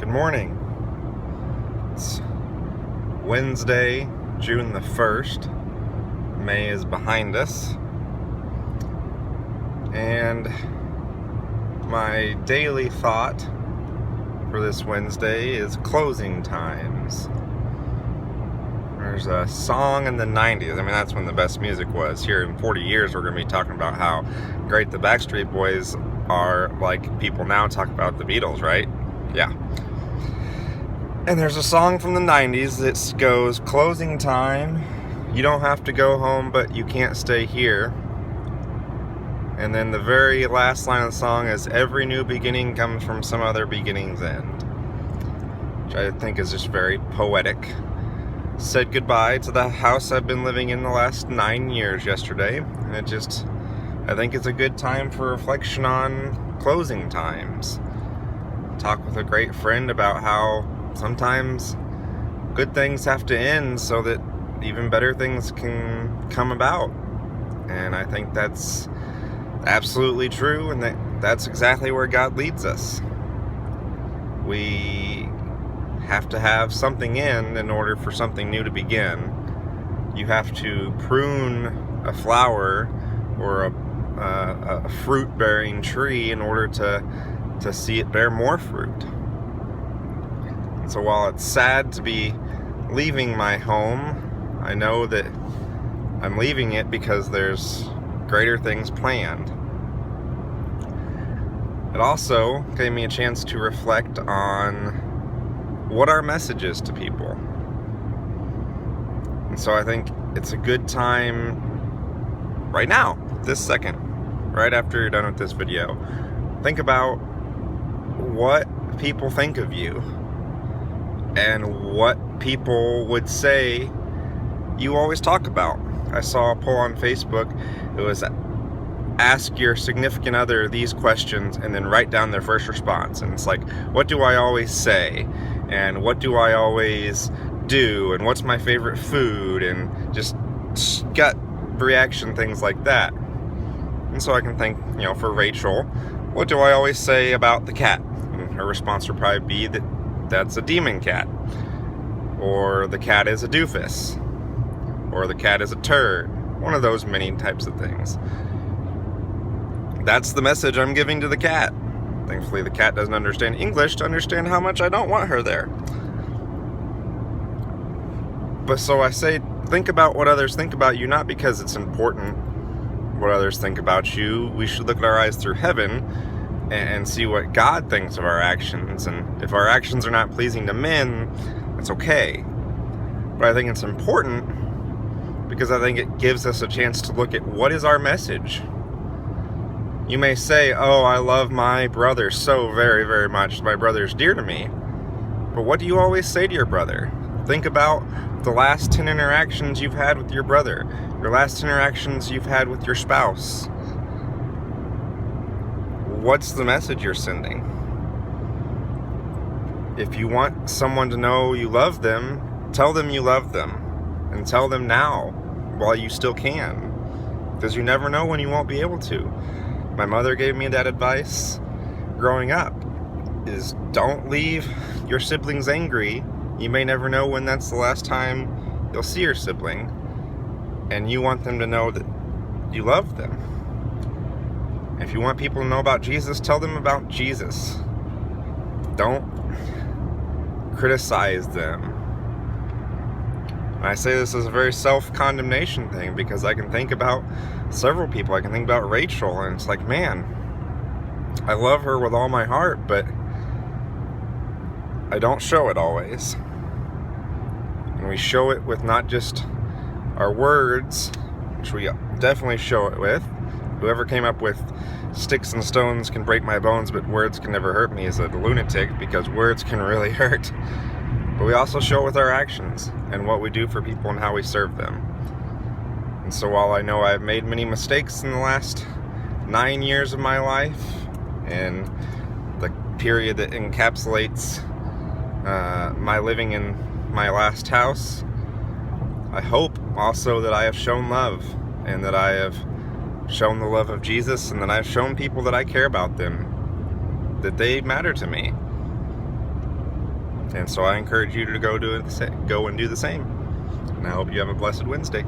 Good morning. It's Wednesday, June the 1st. May is behind us. And my daily thought for this Wednesday is closing times. There's a song in the 90s. I mean, that's when the best music was. Here in 40 years, we're going to be talking about how great the Backstreet Boys are, like people now talk about the Beatles, right? Yeah. And there's a song from the 90s that goes, closing time, you don't have to go home, but you can't stay here. And then the very last line of the song is, every new beginning comes from some other beginning's end. Which I think is just very poetic. Said goodbye to the house I've been living in the last 9 years yesterday. And I think it's a good time for reflection on closing times. Talk with a great friend about how sometimes good things have to end so that even better things can come about. And I think that's absolutely true, and that's exactly where God leads us. We have to have something in order for something new to begin. You have to prune a flower or a fruit-bearing tree in order to see it bear more fruit. And so while it's sad to be leaving my home, I know that I'm leaving it because there's greater things planned. It also gave me a chance to reflect on what our message is to people. And so I think it's a good time right now, this second, right after you're done with this video, think about what people think of you and what people would say you always talk about. I saw a poll on Facebook. It was, ask your significant other these questions and then write down their first response. And it's like, what do I always say? And what do I always do? And what's my favorite food? And just gut reaction, things like that. And so I can think, for Rachel, what do I always say about the cat? And her response would probably be that that's a demon cat. Or the cat is a doofus. Or the cat is a turd. One of those many types of things. That's the message I'm giving to the cat. Thankfully, the cat doesn't understand English to understand how much I don't want her there. But so I say, think about what others think about you, not because it's important what others think about you. We should look at our eyes through heaven and see what God thinks of our actions. And if our actions are not pleasing to men, it's okay. But I think it's important because I think it gives us a chance to look at what is our message. You may say, oh, I love my brother so very, very much. My brother's dear to me. But what do you always say to your brother? Think about the last 10 interactions you've had with your brother. Your last interactions you've had with your spouse. What's the message you're sending? If you want someone to know you love them, tell them you love them. And tell them now, while you still can. Because you never know when you won't be able to. My mother gave me that advice growing up, is don't leave your siblings angry. You may never know when that's the last time you'll see your sibling. And you want them to know that you love them. If you want people to know about Jesus, tell them about Jesus. Don't criticize them. And I say this as a very self-condemnation thing because I can think about several people. I can think about Rachel, and it's like, man, I love her with all my heart, but I don't show it always. And we show it with not just our words, which we definitely show it with. Whoever came up with sticks and stones can break my bones, but words can never hurt me is a lunatic, because words can really hurt. But we also show it with our actions and what we do for people and how we serve them. And so while I know I've made many mistakes in the last 9 years of my life, and the period that encapsulates my living in my last house, I hope also that I have shown love, and that I have shown the love of Jesus, and that I've shown people that I care about them, that they matter to me. And so I encourage you to go and do the same. And I hope you have a blessed Wednesday.